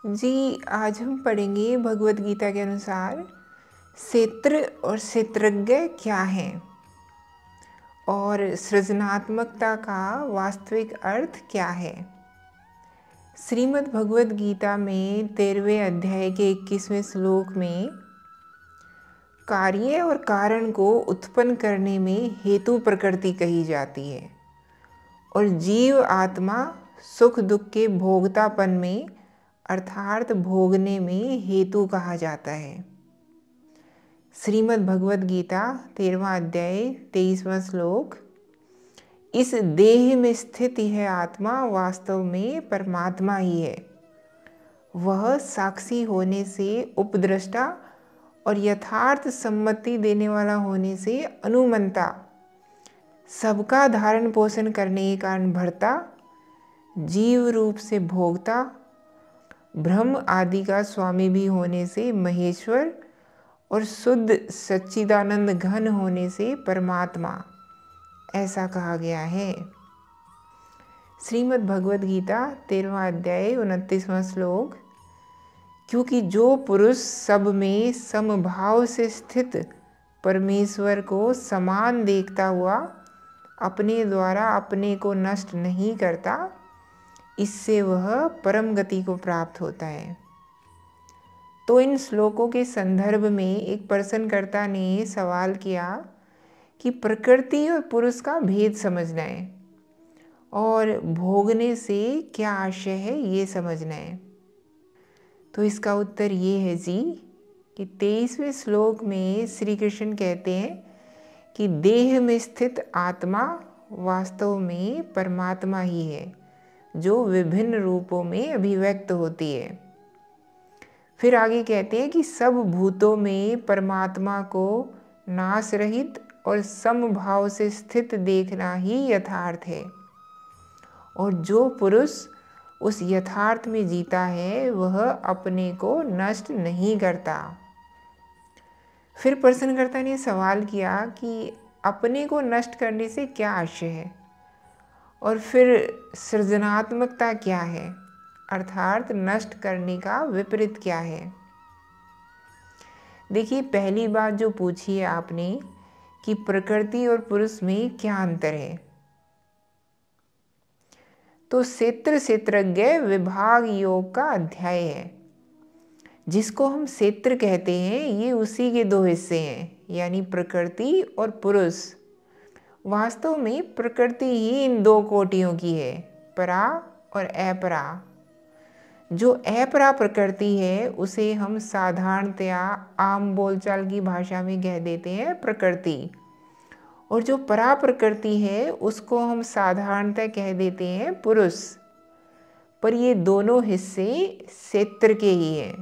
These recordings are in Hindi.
जी, आज हम पढ़ेंगे भगवत गीता के अनुसार क्षेत्र और क्षेत्रज्ञ क्या हैं और सृजनात्मकता का वास्तविक अर्थ क्या है। श्रीमद् भगवत गीता में 13वें अध्याय के 21वें श्लोक में कार्य और कारण को उत्पन्न करने में हेतु प्रकृति कही जाती है और जीव आत्मा सुख दुख के भोगतापन में अर्थात भोगने में हेतु कहा जाता है। श्रीमद् भगवत गीता 13वां अध्याय 23वां श्लोक, इस देह में स्थित यह आत्मा वास्तव में परमात्मा ही है। वह साक्षी होने से उपद्रष्टा और यथार्थ सम्मति देने वाला होने से अनुमंता, सबका धारण पोषण करने के कारण भरता, जीव रूप से भोगता, ब्रह्म आदि का स्वामी भी होने से महेश्वर और शुद्ध सच्चिदानंद घन होने से परमात्मा, ऐसा कहा गया है। श्रीमद् भगवत गीता 13वां अध्याय 29वां श्लोक, क्योंकि जो पुरुष सब में समभाव से स्थित परमेश्वर को समान देखता हुआ अपने द्वारा अपने को नष्ट नहीं करता, इससे वह परम गति को प्राप्त होता है। तो इन श्लोकों के संदर्भ में एक प्रश्नकर्ता ने सवाल किया कि प्रकृति और पुरुष का भेद समझना है और भोगने से क्या आशय है ये समझना है। तो इसका उत्तर ये है जी कि 23वें श्लोक में श्री कृष्ण कहते हैं कि देह में स्थित आत्मा वास्तव में परमात्मा ही है, जो विभिन्न रूपों में अभिव्यक्त होती है। फिर आगे कहते हैं कि सब भूतों में परमात्मा को नाश रहित और समभाव से स्थित देखना ही यथार्थ है, और जो पुरुष उस यथार्थ में जीता है वह अपने को नष्ट नहीं करता। फिर प्रश्नकर्ता ने सवाल किया कि अपने को नष्ट करने से क्या आशय है और फिर सृजनात्मकता क्या है, अर्थात नष्ट करने का विपरीत क्या है। देखिए, पहली बात जो पूछी है आपने कि प्रकृति और पुरुष में क्या अंतर है, तो क्षेत्र क्षेत्रज्ञ विभाग योग का अध्याय है। जिसको हम क्षेत्र कहते हैं ये उसी के दो हिस्से हैं, यानी प्रकृति और पुरुष। वास्तव में प्रकृति ही इन दो कोटियों की है, परा और अपरा। जो अपरा प्रकृति है उसे हम साधारणतया आम बोलचाल की भाषा में कह देते हैं प्रकृति, और जो परा प्रकृति है उसको हम साधारणतः कह देते हैं पुरुष। पर ये दोनों हिस्से क्षेत्र के ही हैं।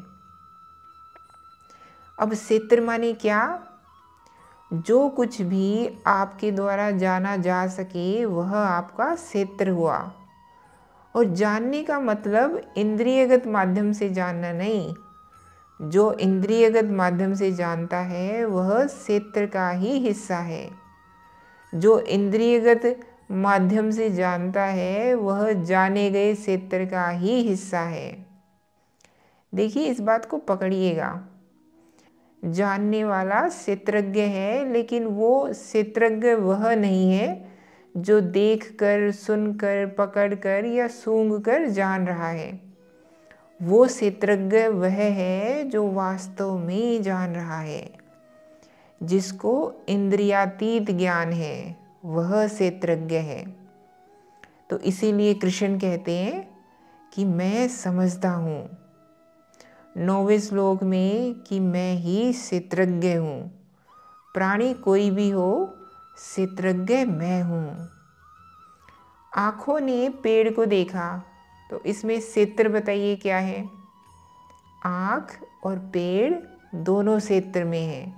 अब क्षेत्र माने क्या? जो कुछ भी आपके द्वारा जाना जा सके वह आपका क्षेत्र हुआ। और जानने का मतलब इंद्रियगत माध्यम से जानना नहीं। जो इंद्रियगत माध्यम से जानता है वह क्षेत्र का ही हिस्सा है। जो इंद्रियगत माध्यम से जानता है वह जाने गए क्षेत्र का ही हिस्सा है। देखिए, इस बात को पकड़िएगा। जानने वाला क्षेत्रज्ञ है, लेकिन वो क्षेत्रज्ञ वह नहीं है जो देखकर, सुनकर, पकड़कर या सूंघकर जान रहा है। वो क्षेत्रज्ञ वह है जो वास्तव में जान रहा है, जिसको इंद्रियातीत ज्ञान है, वह क्षेत्रज्ञ है। तो इसीलिए कृष्ण कहते हैं कि मैं समझता हूँ 9वें श्लोक में कि मैं ही क्षेत्रज्ञ हूँ। प्राणी कोई भी हो, क्षेत्रज्ञ मैं हूँ। आँखों ने पेड़ को देखा, तो इसमें क्षेत्र बताइए क्या है? आँख और पेड़ दोनों क्षेत्र में है।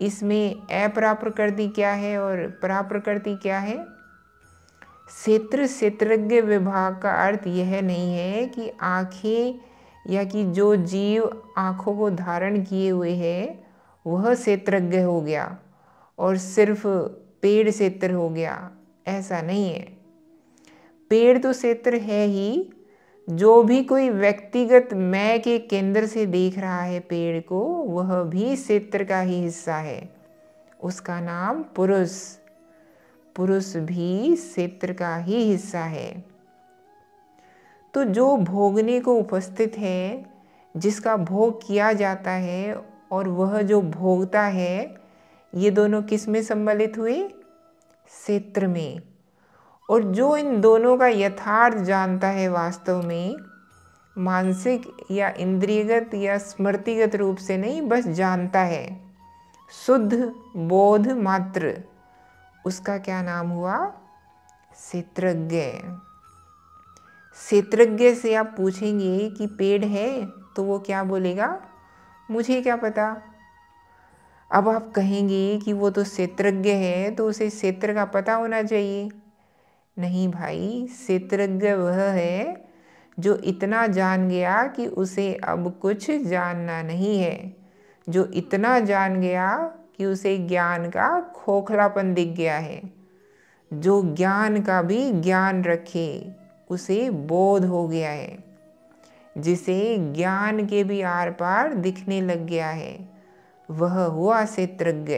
इसमें अपरा प्रकृति क्या है और परा प्रकृति क्या है? क्षेत्र क्षेत्रज्ञ विभाग का अर्थ यह नहीं है कि आँखें या कि जो जीव आँखों को धारण किए हुए है वह क्षेत्रज्ञ हो गया और सिर्फ पेड़ क्षेत्र हो गया, ऐसा नहीं है। पेड़ तो क्षेत्र है ही, जो भी कोई व्यक्तिगत मैं के केंद्र से देख रहा है पेड़ को, वह भी क्षेत्र का ही हिस्सा है। उसका नाम पुरुष। पुरुष भी क्षेत्र का ही हिस्सा है। तो जो भोगने को उपस्थित है, जिसका भोग किया जाता है, और वह जो भोगता है, ये दोनों किस में सम्मिलित हुए? क्षेत्र में। और जो इन दोनों का यथार्थ जानता है, वास्तव में मानसिक या इंद्रियगत या स्मृतिगत रूप से नहीं, बस जानता है, शुद्ध बोध मात्र, उसका क्या नाम हुआ? क्षेत्रज्ञ। क्षेत्रज्ञ से आप पूछेंगे कि पेड़ है, तो वो क्या बोलेगा? मुझे क्या पता। अब आप कहेंगे कि वो तो क्षेत्रज्ञ है, तो उसे क्षेत्र का पता होना चाहिए। नहीं भाई, क्षेत्रज्ञ वह है जो इतना जान गया कि उसे अब कुछ जानना नहीं है, जो इतना जान गया कि उसे ज्ञान का खोखलापन दिख गया है, जो ज्ञान का भी ज्ञान रखे, उसे बोध हो गया है, जिसे ज्ञान के भी आर पार दिखने लग गया है, वह हुआ क्षेत्रज्ञ।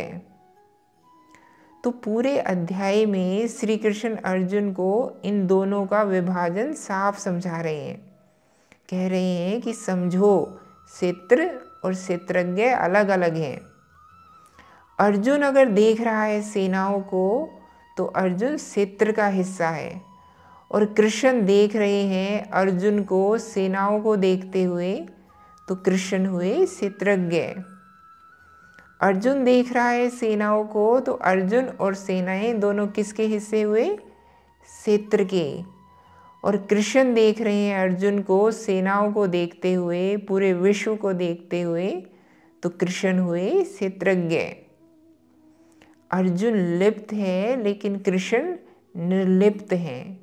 तो पूरे अध्याय में श्री कृष्ण अर्जुन को इन दोनों का विभाजन साफ समझा रहे हैं। कह रहे हैं कि समझो, क्षेत्र और क्षेत्रज्ञ अलग अलग हैं। अर्जुन अगर देख रहा है सेनाओं को, तो अर्जुन क्षेत्र का हिस्सा है, और कृष्ण देख रहे हैं अर्जुन को सेनाओं को देखते हुए, तो कृष्ण हुए क्षेत्रज्ञ। अर्जुन देख रहा है सेनाओं को, तो अर्जुन और सेनाएं दोनों किसके हिस्से हुए? क्षेत्र के। और कृष्ण देख रहे हैं अर्जुन को सेनाओं को देखते हुए, पूरे विश्व को देखते हुए, तो कृष्ण हुए क्षेत्रज्ञ। अर्जुन लिप्त है, लेकिन कृष्ण निर्लिप्त है,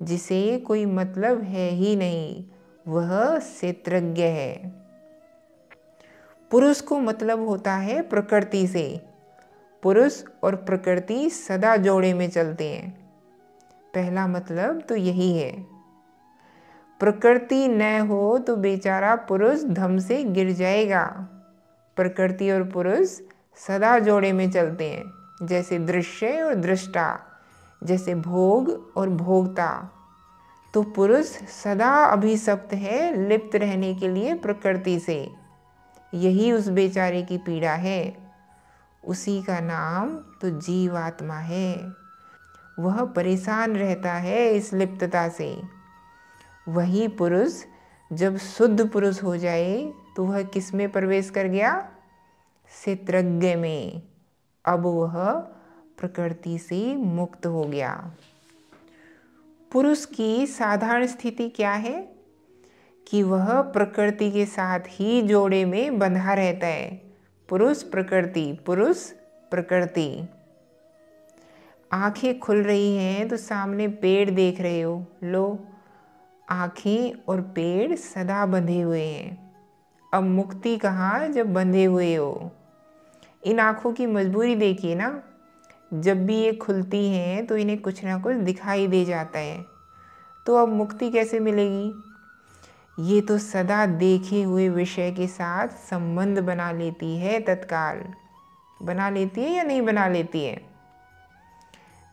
जिसे कोई मतलब है ही नहीं, वह क्षेत्रज्ञ है। पुरुष को मतलब होता है प्रकृति से। पुरुष और प्रकृति सदा जोड़े में चलते हैं। पहला मतलब तो यही है। प्रकृति न हो तो बेचारा पुरुष धम से गिर जाएगा। प्रकृति और पुरुष सदा जोड़े में चलते हैं, जैसे दृश्य और दृष्टा, जैसे भोग और भोगता। तो पुरुष सदा अभिशप्त है, लिप्त रहने के लिए प्रकृति से। यही उस बेचारे की पीड़ा है। उसी का नाम तो जीवात्मा है। वह परेशान रहता है इस लिप्तता से। वही पुरुष जब शुद्ध पुरुष हो जाए, तो वह किस में प्रवेश कर गया? क्षेत्रज्ञ में। अब वह प्रकृति से मुक्त हो गया। पुरुष की साधारण स्थिति क्या है? कि वह प्रकृति के साथ ही जोड़े में बंधा रहता है। पुरुष प्रकृति, पुरुष प्रकृति। आंखें खुल रही हैं तो सामने पेड़ देख रहे हो। लो, आंखें और पेड़ सदा बंधे हुए हैं। अब मुक्ति कहाँ जब बंधे हुए हो। इन आँखों की मजबूरी देखिए ना। जब भी ये खुलती हैं तो इन्हें कुछ ना कुछ दिखाई दे जाता है। तो अब मुक्ति कैसे मिलेगी? ये तो सदा देखे हुए विषय के साथ संबंध बना लेती है। तत्काल बना लेती है या नहीं बना लेती है?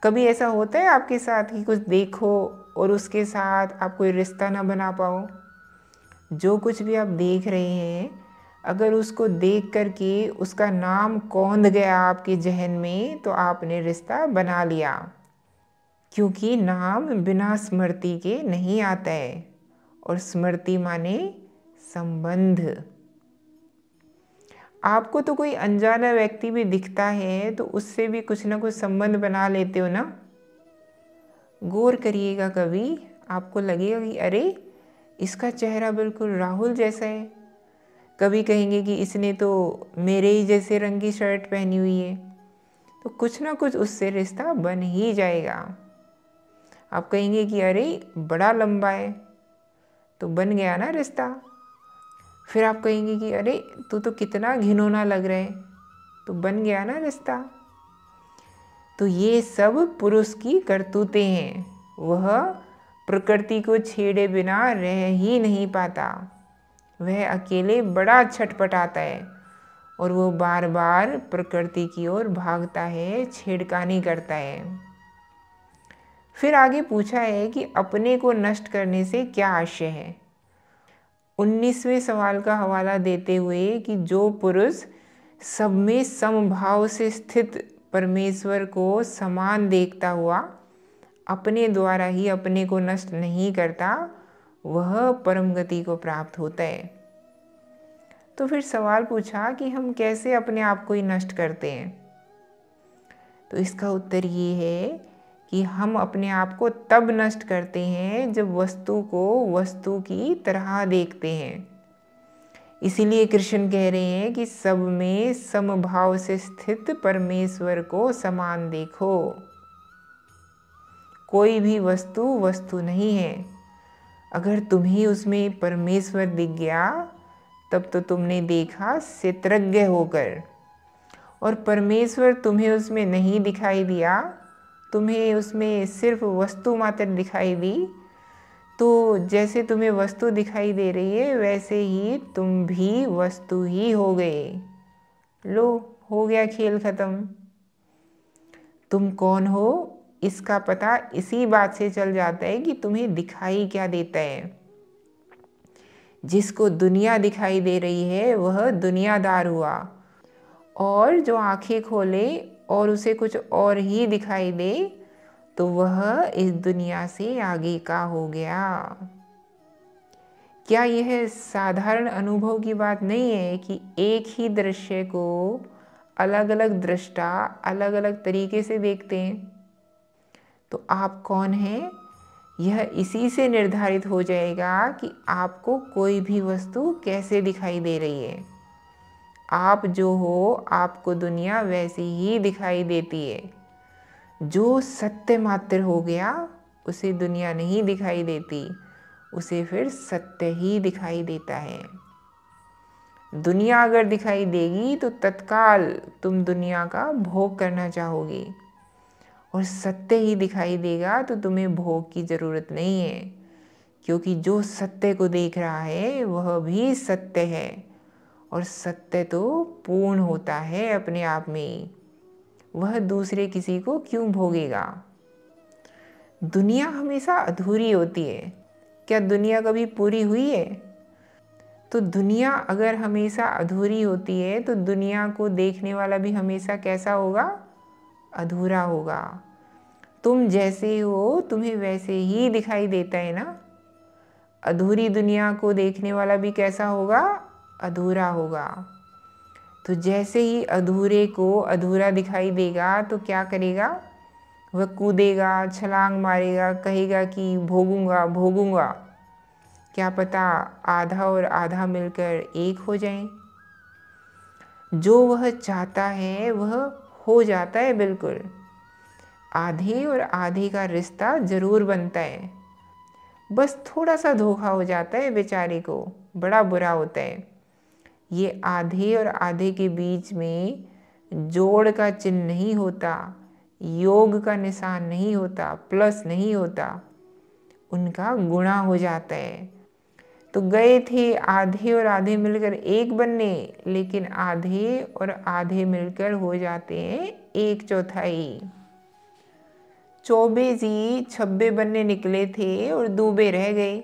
कभी ऐसा होता है आपके साथ कि कुछ देखो और उसके साथ आप कोई रिश्ता ना बना पाओ? जो कुछ भी आप देख रहे हैं, अगर उसको देख करके उसका नाम कौंध गया आपके जहन में, तो आपने रिश्ता बना लिया। क्योंकि नाम बिना स्मृति के नहीं आता है, और स्मृति माने संबंध। आपको तो कोई अनजाना व्यक्ति भी दिखता है, तो उससे भी कुछ ना कुछ संबंध बना लेते हो ना। गौर करिएगा, कभी आपको लगेगा कि अरे इसका चेहरा बिल्कुल राहुल जैसा है। कभी कहेंगे कि इसने तो मेरे ही जैसे रंग की शर्ट पहनी हुई है। तो कुछ ना कुछ उससे रिश्ता बन ही जाएगा। आप कहेंगे कि अरे बड़ा लंबा है, तो बन गया ना रिश्ता। फिर आप कहेंगे कि अरे तू तो कितना घिनौना लग रहा है, तो बन गया ना रिश्ता। तो ये सब पुरुष की करतूतें हैं। वह प्रकृति को छेड़े बिना रह ही नहीं पाता। वह अकेले बड़ा छटपटाता है और वो बार बार प्रकृति की ओर भागता है, छेड़खानी करता है। फिर आगे पूछा है कि अपने को नष्ट करने से क्या आशय है। 19वें सवाल का हवाला देते हुए कि जो पुरुष सब में समभाव से स्थित परमेश्वर को समान देखता हुआ अपने द्वारा ही अपने को नष्ट नहीं करता, वह परम गति को प्राप्त होता है। तो फिर सवाल पूछा कि हम कैसे अपने आप को ही नष्ट करते हैं। तो इसका उत्तर ये है कि हम अपने आप को तब नष्ट करते हैं जब वस्तु को वस्तु की तरह देखते हैं। इसीलिए कृष्ण कह रहे हैं कि सब में समभाव से स्थित परमेश्वर को समान देखो। कोई भी वस्तु वस्तु नहीं है। अगर तुम्हें उसमें परमेश्वर दिख गया तब तो तुमने देखा क्षेत्रज्ञ होकर, और परमेश्वर तुम्हें उसमें नहीं दिखाई दिया, तुम्हें उसमें सिर्फ वस्तु मात्र दिखाई दी, तो जैसे तुम्हें वस्तु दिखाई दे रही है वैसे ही तुम भी वस्तु ही हो गए। लो, हो गया खेल खत्म। तुम कौन हो इसका पता इसी बात से चल जाता है कि तुम्हें दिखाई क्या देता है। जिसको दुनिया दिखाई दे रही है वह दुनियादार हुआ, और जो आंखें खोले और उसे कुछ और ही दिखाई दे तो वह इस दुनिया से आगे का हो गया। क्या यह साधारण अनुभव की बात नहीं है कि एक ही दृश्य को अलग अलग दृष्टा अलग अलग तरीके से देखते हैं? तो आप कौन हैं, यह इसी से निर्धारित हो जाएगा कि आपको कोई भी वस्तु कैसे दिखाई दे रही है। आप जो हो, आपको दुनिया वैसी ही दिखाई देती है। जो सत्य मात्र हो गया उसे दुनिया नहीं दिखाई देती, उसे फिर सत्य ही दिखाई देता है। दुनिया अगर दिखाई देगी तो तत्काल तुम दुनिया का भोग करना चाहोगे, और सत्य ही दिखाई देगा तो तुम्हें भोग की जरूरत नहीं है, क्योंकि जो सत्य को देख रहा है वह भी सत्य है, और सत्य तो पूर्ण होता है अपने आप में। वह दूसरे किसी को क्यों भोगेगा। दुनिया हमेशा अधूरी होती है। क्या दुनिया कभी पूरी हुई है? तो दुनिया अगर हमेशा अधूरी होती है तो दुनिया को देखने वाला भी हमेशा कैसा होगा? अधूरा होगा। तुम जैसे हो तुम्हें वैसे ही दिखाई देता है ना। अधूरी दुनिया को देखने वाला भी कैसा होगा? अधूरा होगा। तो जैसे ही अधूरे को अधूरा दिखाई देगा तो क्या करेगा? वह कूदेगा, छलांग मारेगा, कहेगा कि भोगूंगा भोगूंगा। क्या पता आधा और आधा मिलकर एक हो जाएं। जो वह चाहता है वह हो जाता है बिल्कुल। आधे और आधे का रिश्ता जरूर बनता है, बस थोड़ा सा धोखा हो जाता है बेचारे को, बड़ा बुरा होता है। ये आधे और आधे के बीच में जोड़ का चिन्ह नहीं होता, योग का निशान नहीं होता, प्लस नहीं होता, उनका गुणा हो जाता है। तो गए थे आधे और आधे मिलकर एक बनने, लेकिन आधे और आधे मिलकर हो जाते हैं एक चौथाई। चौबे जी छब्बे बनने निकले थे और दूबे रह गए।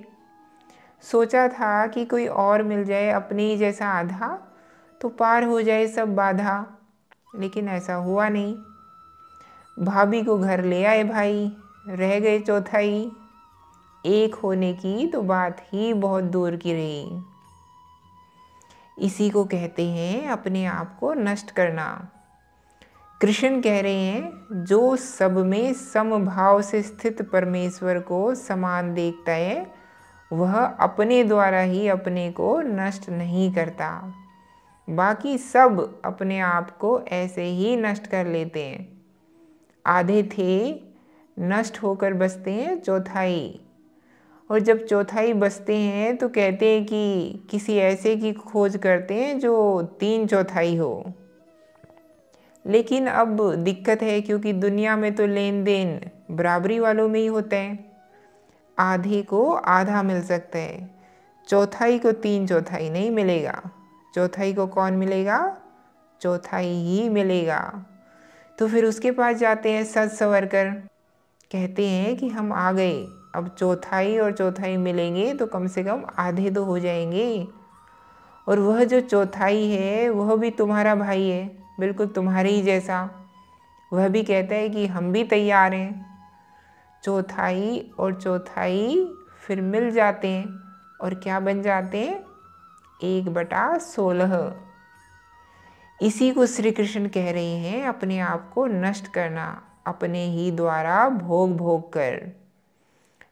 सोचा था कि कोई और मिल जाए अपने ही जैसा आधा तो पार हो जाए सब बाधा, लेकिन ऐसा हुआ नहीं। भाभी को घर ले आए भाई, रह गए चौथाई। एक होने की तो बात ही बहुत दूर की रही। इसी को कहते हैं अपने आप को नष्ट करना। कृष्ण कह रहे हैं जो सब में समभाव से स्थित परमेश्वर को समान देखता है वह अपने द्वारा ही अपने को नष्ट नहीं करता। बाकी सब अपने आप को ऐसे ही नष्ट कर लेते हैं। आधे थे नष्ट होकर बचते हैं चौथाई, और जब चौथाई बचते हैं तो कहते हैं कि किसी ऐसे की खोज करते हैं जो 3/4 हो। लेकिन अब दिक्कत है क्योंकि दुनिया में तो लेन देन बराबरी वालों में ही होता है। आधे को आधा मिल सकता है, चौथाई को 3/4 नहीं मिलेगा। चौथाई को कौन मिलेगा? चौथाई ही मिलेगा। तो फिर उसके पास जाते हैं सज संवर कर, कहते हैं कि हम आ गए, अब चौथाई और चौथाई मिलेंगे तो कम से कम आधे तो हो जाएंगे। और वह जो चौथाई है वह भी तुम्हारा भाई है, बिल्कुल तुम्हारे ही जैसा। वह भी कहता है कि हम भी तैयार हैं। चौथाई और चौथाई फिर मिल जाते हैं और क्या बन जाते हैं? 1/16। इसी को श्री कृष्ण कह रहे हैं अपने आप को नष्ट करना, अपने ही द्वारा भोग भोग कर।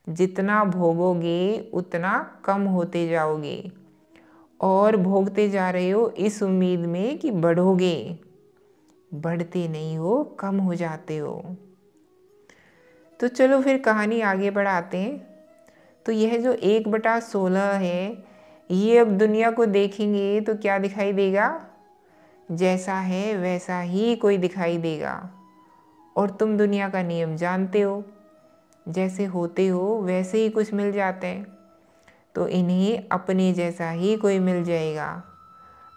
जितना भोगोगे उतना कम होते जाओगे, और भोगते जा रहे हो इस उम्मीद में कि बढ़ोगे, बढ़ते नहीं हो, कम हो जाते हो। तो चलो फिर कहानी आगे बढ़ाते हैं। तो यह जो 1/16 है, ये अब दुनिया को देखेंगे तो क्या दिखाई देगा? जैसा है वैसा ही कोई दिखाई देगा। और तुम दुनिया का नियम जानते हो, जैसे होते हो वैसे ही कुछ मिल जाते हैं, तो इन्हें अपने जैसा ही कोई मिल जाएगा।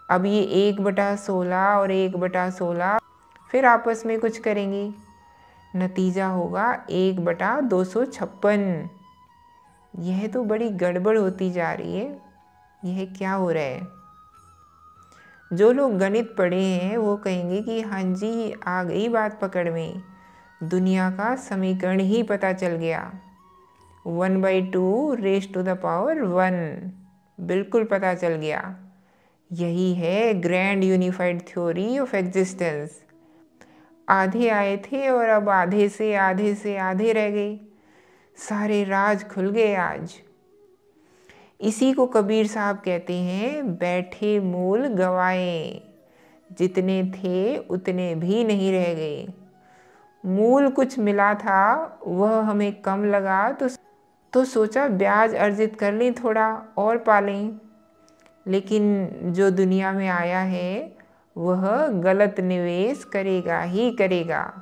अब ये 1/16 और 1/16 फिर आपस में कुछ करेंगी, नतीजा होगा 1/256। यह तो बड़ी गड़बड़ होती जा रही है, यह क्या हो रहा है? जो लोग गणित पढ़े हैं वो कहेंगे कि हाँ जी, आ गई बात पकड़ में, दुनिया का समीकरण ही पता चल गया। 1/2 रेज़ टू द पावर 1, बिल्कुल पता चल गया। यही है grand unified theory of existence. आधे आए थे और अब आधे से आधे रह गए, सारे राज खुल गए आज। इसी को कबीर साहब कहते हैं, बैठे मूल गवाए, जितने थे उतने भी नहीं रह गए। मूल कुछ मिला था, वह हमें कम लगा तो सोचा ब्याज अर्जित कर लें, थोड़ा और पालें। लेकिन जो दुनिया में आया है वह गलत निवेश करेगा ही करेगा,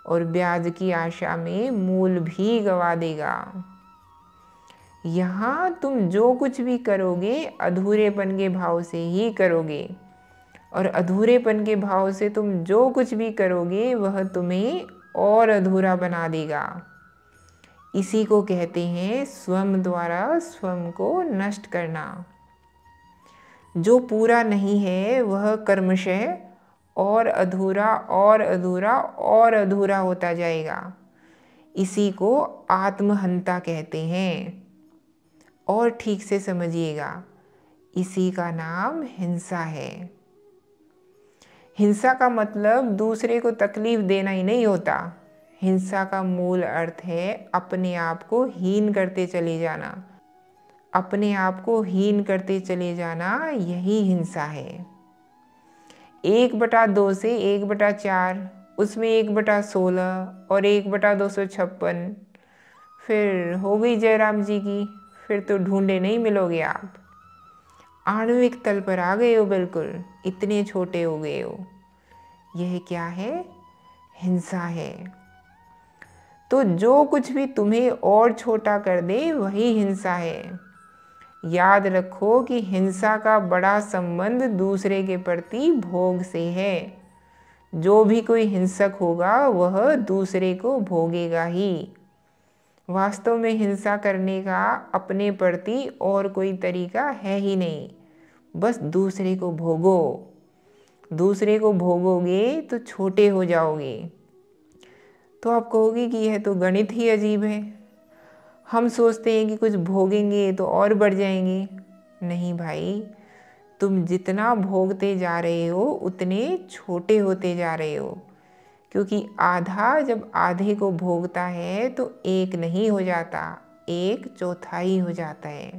और ब्याज की आशा में मूल भी गवा देगा। यहाँ तुम जो कुछ भी करोगे अधूरेपन के भाव से ही करोगे, और अधूरेपन के भाव से तुम जो कुछ भी करोगे वह तुम्हें और अधूरा बना देगा। इसी को कहते हैं स्वयं द्वारा स्वयं को नष्ट करना। जो पूरा नहीं है वह कर्मशः और अधूरा और अधूरा और अधूरा होता जाएगा। इसी को आत्महंता कहते हैं। और ठीक से समझिएगा, इसी का नाम हिंसा है। हिंसा का मतलब दूसरे को तकलीफ देना ही नहीं होता। हिंसा का मूल अर्थ है अपने आप को हीन करते चले जाना। अपने आप को हीन करते चले जाना, यही हिंसा है। 1/2 से 1/4, उसमें 1/16 और 1/256, फिर हो गई जयराम जी की। फिर तो ढूंढे नहीं मिलोगे आप, आणविक तल पर आ गए हो, बिल्कुल इतने छोटे हो गए हो। यह क्या है? हिंसा है। तो जो कुछ भी तुम्हें और छोटा कर दे वही हिंसा है। याद रखो कि हिंसा का बड़ा संबंध दूसरे के प्रति भोग से है। जो भी कोई हिंसक होगा वह दूसरे को भोगेगा ही। वास्तव में हिंसा करने का अपने प्रति और कोई तरीका है ही नहीं, बस दूसरे को भोगो। दूसरे को भोगोगे तो छोटे हो जाओगे। तो आप कहोगे कि यह तो गणित ही अजीब है, हम सोचते हैं कि कुछ भोगेंगे तो और बढ़ जाएंगे। नहीं भाई, तुम जितना भोगते जा रहे हो उतने छोटे होते जा रहे हो, क्योंकि आधा जब आधे को भोगता है तो एक नहीं हो जाता, 1/4 हो जाता है।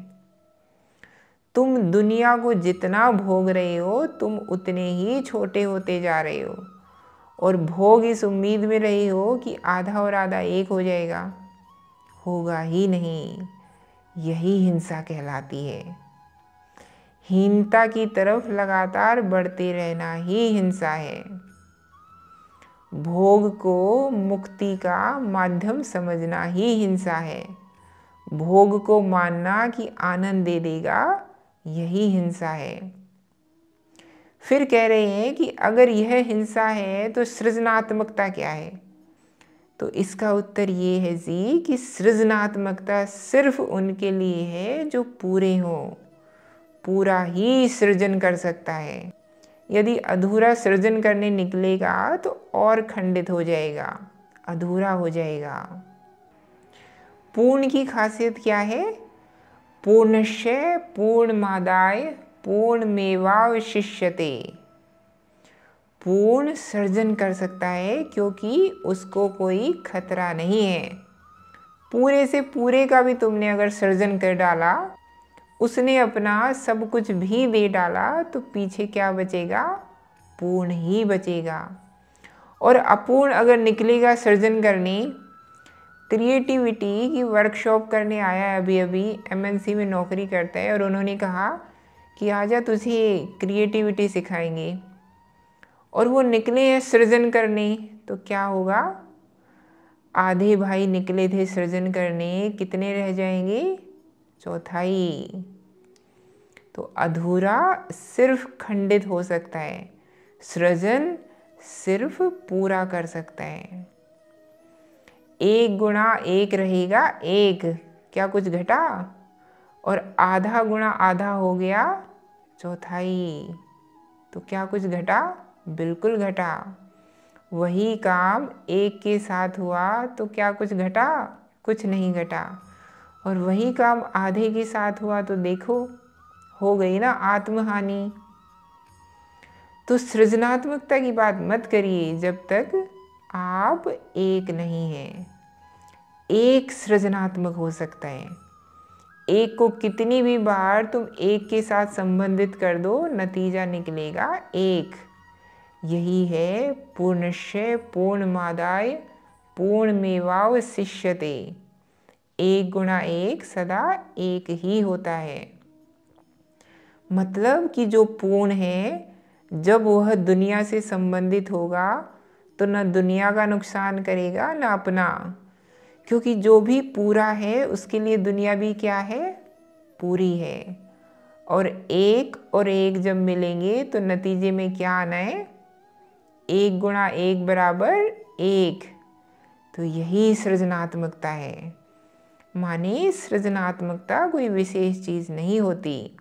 तुम दुनिया को जितना भोग रहे हो तुम उतने ही छोटे होते जा रहे हो, और भोग इस उम्मीद में रहे हो कि आधा और आधा एक हो जाएगा। होगा ही नहीं। यही हिंसा कहलाती है। हीनता की तरफ लगातार बढ़ते रहना ही हिंसा है। भोग को मुक्ति का माध्यम समझना ही हिंसा है। भोग को मानना कि आनंद दे देगा, यही हिंसा है। फिर कह रहे हैं कि अगर यह हिंसा है तो सृजनात्मकता क्या है? तो इसका उत्तर ये है जी कि सृजनात्मकता सिर्फ उनके लिए है जो पूरे हों। पूरा ही सृजन कर सकता है। यदि अधूरा सृजन करने निकलेगा तो और खंडित हो जाएगा, अधूरा हो जाएगा। पूर्ण की खासियत क्या है? पूर्णस्य पूर्णमादाय पूर्णमेवावशिष्यते। पूर्ण सृजन कर सकता है क्योंकि उसको कोई खतरा नहीं है। पूरे से पूरे का भी तुमने अगर सृजन कर डाला, उसने अपना सब कुछ भी दे डाला, तो पीछे क्या बचेगा? पूर्ण ही बचेगा। और अपूर्ण अगर निकलेगा सृजन करने, क्रिएटिविटी की वर्कशॉप करने आया है अभी अभी, एमएनसी में नौकरी करता है, और उन्होंने कहा कि आजा तुझे क्रिएटिविटी सिखाएंगे, और वो निकले हैं सृजन करने, तो क्या होगा? आधे भाई निकले थे सृजन करने, कितने रह जाएंगे? चौथाई। तो अधूरा सिर्फ खंडित हो सकता है, सृजन सिर्फ पूरा कर सकता है। 1 गुणा 1 रहेगा 1, क्या कुछ घटा? और आधा गुणा आधा हो गया चौथाई, तो क्या कुछ घटा? बिल्कुल घटा। वही काम 1 के साथ हुआ तो क्या कुछ घटा? कुछ नहीं घटा। और वही काम आधे के साथ हुआ तो देखो, हो गई ना आत्महानि। तो सृजनात्मकता की बात मत करिए जब तक आप एक नहीं हैं। एक सृजनात्मक हो सकता है। एक को कितनी भी बार तुम एक के साथ संबंधित कर दो, नतीजा निकलेगा एक। यही है पूर्णस्य पूर्णमादाय पूर्णमेवावशिष्यते। 1 गुणा 1 सदा 1 ही होता है। मतलब कि जो पूर्ण है, जब वह दुनिया से संबंधित होगा तो न दुनिया का नुकसान करेगा न अपना, क्योंकि जो भी पूरा है उसके लिए दुनिया भी क्या है? पूरी है। और एक जब मिलेंगे तो नतीजे में क्या आना है? 1 गुणा 1 बराबर 1। तो यही सृजनात्मकता है। माने सृजनात्मकता कोई विशेष चीज़ नहीं होती।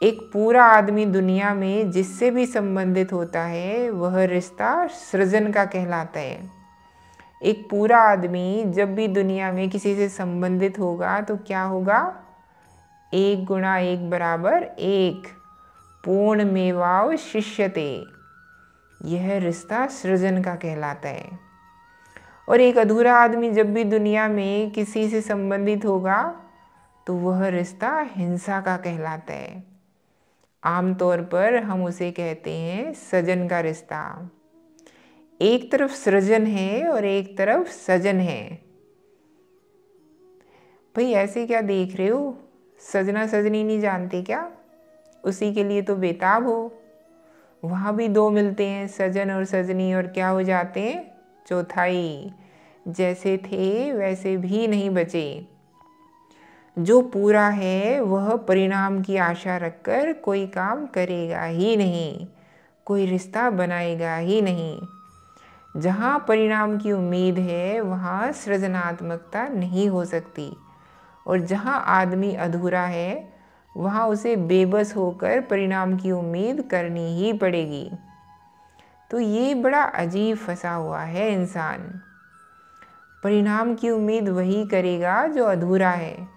एक पूरा आदमी दुनिया में जिससे भी संबंधित होता है, वह रिश्ता सृजन का कहलाता है। एक पूरा आदमी जब भी दुनिया में किसी से संबंधित होगा तो क्या होगा? 1 गुणा 1 बराबर 1, पूर्णमेवावशिष्यते। यह रिश्ता सृजन का कहलाता है। और एक अधूरा आदमी जब भी दुनिया में किसी से संबंधित होगा तो वह रिश्ता हिंसा का कहलाता है। आमतौर पर हम उसे कहते हैं सजन का रिश्ता। एक तरफ सृजन है और एक तरफ सजन है। भाई ऐसे क्या देख रहे हो? सजना सजनी नहीं जानते क्या? उसी के लिए तो बेताब हो। वहाँ भी 2 मिलते हैं, सजन और सजनी, और क्या हो जाते हैं? चौथाई। जैसे थे वैसे भी नहीं बचे। जो पूरा है वह परिणाम की आशा रखकर कोई काम करेगा ही नहीं, कोई रिश्ता बनाएगा ही नहीं। जहाँ परिणाम की उम्मीद है वहाँ सृजनात्मकता नहीं हो सकती, और जहाँ आदमी अधूरा है वहाँ उसे बेबस होकर परिणाम की उम्मीद करनी ही पड़ेगी। तो ये बड़ा अजीब फंसा हुआ है इंसान। परिणाम की उम्मीद वही करेगा जो अधूरा है,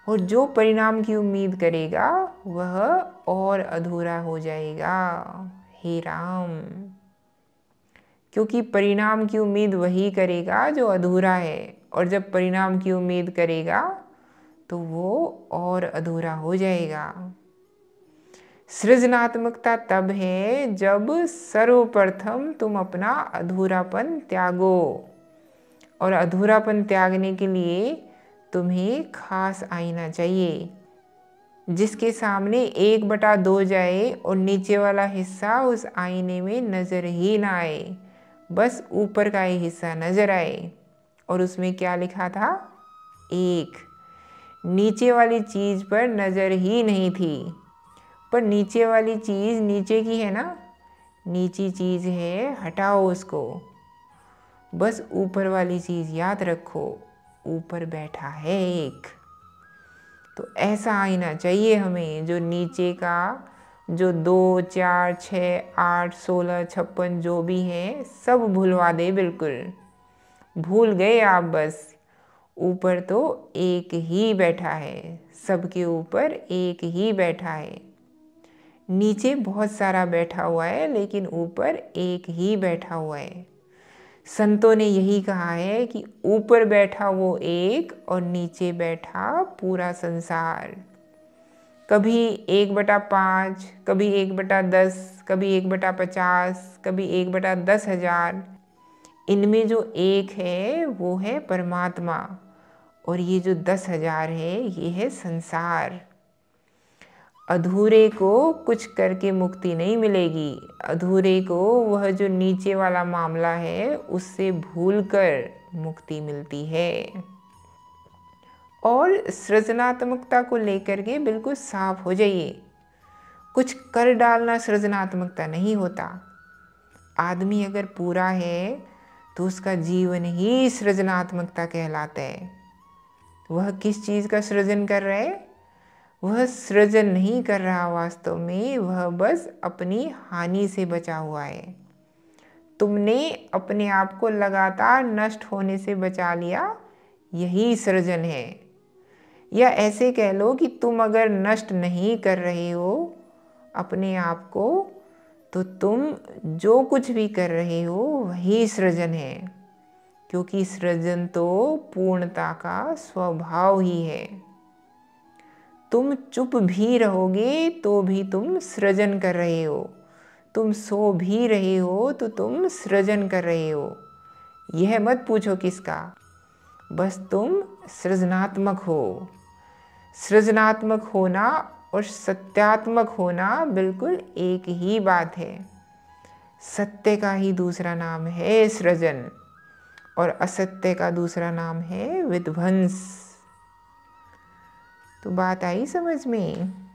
और जो परिणाम की उम्मीद करेगा वह और अधूरा हो जाएगा। हे राम! क्योंकि परिणाम की उम्मीद वही करेगा जो अधूरा है, और जब परिणाम की उम्मीद करेगा तो वो और अधूरा हो जाएगा। सृजनात्मकता तब है जब सर्वप्रथम तुम अपना अधूरापन त्यागो, और अधूरापन त्यागने के लिए तुम्हें खास आईना चाहिए जिसके सामने 1/2 जाए और नीचे वाला हिस्सा उस आईने में नज़र ही ना आए, बस ऊपर का ही हिस्सा नज़र आए। और उसमें क्या लिखा था? 1। नीचे वाली चीज़ पर नज़र ही नहीं थी। पर नीचे वाली चीज़ नीचे की है ना, नीची चीज़ है, हटाओ उसको। बस ऊपर वाली चीज़ याद रखो, ऊपर बैठा है एक। तो ऐसा आईना चाहिए हमें, जो नीचे का, जो 2, 4, 6, 8, 16, 56 जो भी है सब भुलवा दे। बिल्कुल भूल गए आप, बस ऊपर तो एक ही बैठा है, सबके ऊपर एक ही बैठा है। नीचे बहुत सारा बैठा हुआ है, लेकिन ऊपर एक ही बैठा हुआ है। संतों ने यही कहा है कि ऊपर बैठा वो एक और नीचे बैठा पूरा संसार। कभी 1/5, कभी 1/10, कभी 1/50, कभी 1/10,000। इनमें जो एक है वो है परमात्मा, और ये जो 10,000 है ये है संसार। अधूरे को कुछ करके मुक्ति नहीं मिलेगी। अधूरे को वह जो नीचे वाला मामला है उससे भूलकर मुक्ति मिलती है। और सृजनात्मकता को लेकर के बिल्कुल साफ हो जाइए। कुछ कर डालना सृजनात्मकता नहीं होता। आदमी अगर पूरा है तो उसका जीवन ही सृजनात्मकता कहलाता है। वह किस चीज़ का सृजन कर रहा है? वह सृजन नहीं कर रहा वास्तव में, वह बस अपनी हानि से बचा हुआ है। तुमने अपने आप को लगातार नष्ट होने से बचा लिया, यही सृजन है। या ऐसे कह लो कि तुम अगर नष्ट नहीं कर रहे हो अपने आप को, तो तुम जो कुछ भी कर रहे हो वही सृजन है, क्योंकि सृजन तो पूर्णता का स्वभाव ही है। तुम चुप भी रहोगे तो भी तुम सृजन कर रहे हो। तुम सो भी रहे हो तो तुम सृजन कर रहे हो। यह मत पूछो किसका, बस तुम सृजनात्मक हो। सृजनात्मक होना और सत्यात्मक होना बिल्कुल एक ही बात है। सत्य का ही दूसरा नाम है सृजन, और असत्य का दूसरा नाम है विध्वंस। तो बात आई समझ में?